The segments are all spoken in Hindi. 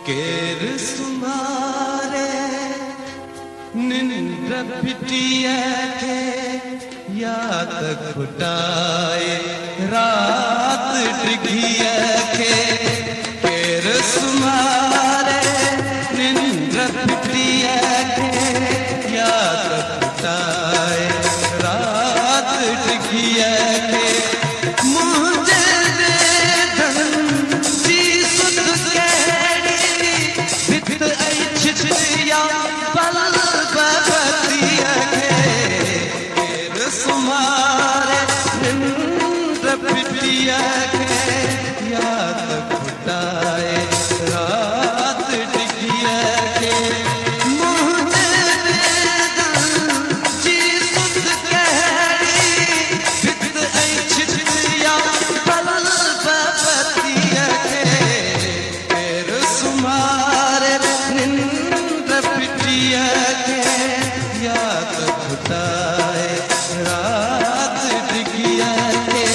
केर सुमारे निंद्र पिटिया के याद खुटाए रात डिगिया के केर सुमारे निंद्र पिटिया के याद खुटाए रात डिगिया के मुझे दे धन जी सुध केड़ी बित आई छिछिया पल बबतिया के केर सुमारे निंद्र पिटिया के याद खुटाए रात डिगिया के मुझे दे धन जी सुध केड़ी बित आई छिछिया पल बबतिया के केर सुमारे निंद्र पिटिया के याद खुटाए रात डिगिया के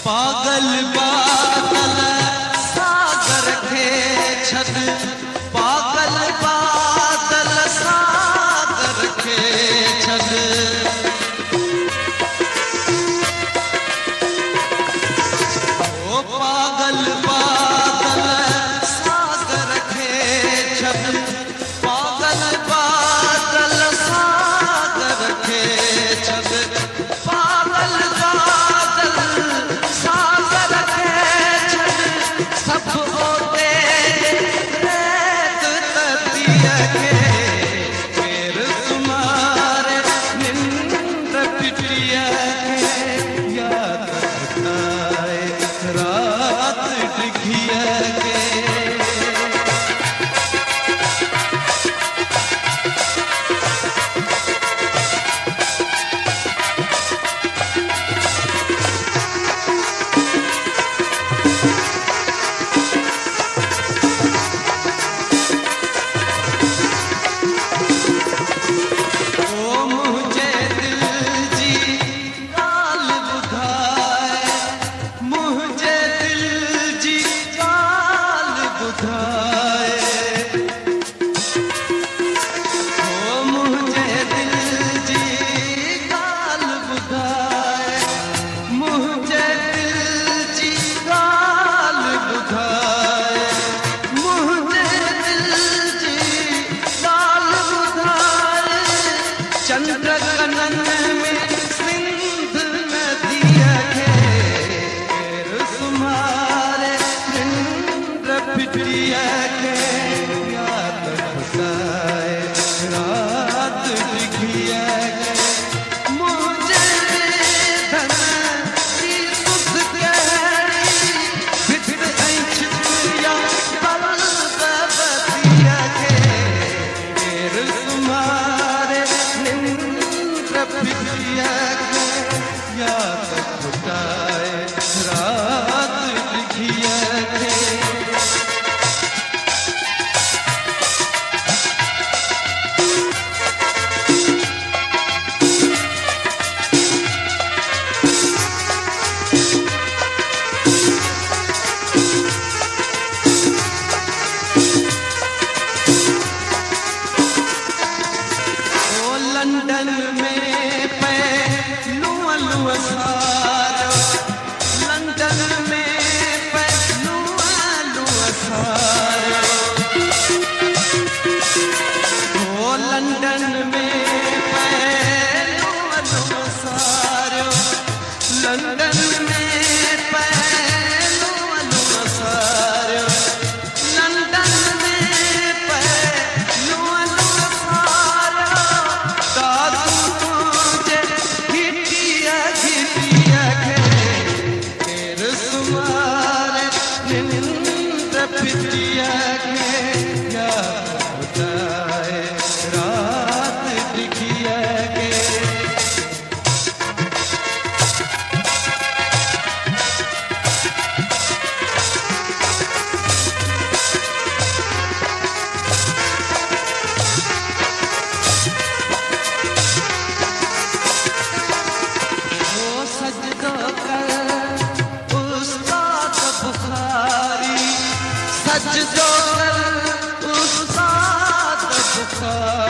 पागल बादल सागर के छत पागल बादल सागर के छत ओ पागल बादल सागर के छत पागल बादल सागर के छत पागल बादल सागर के बिटिया के क्या बताए रात बिटिया के। सजदो कर उस्ताद बुखारी, सजदो कर उस्ताद बुखारी।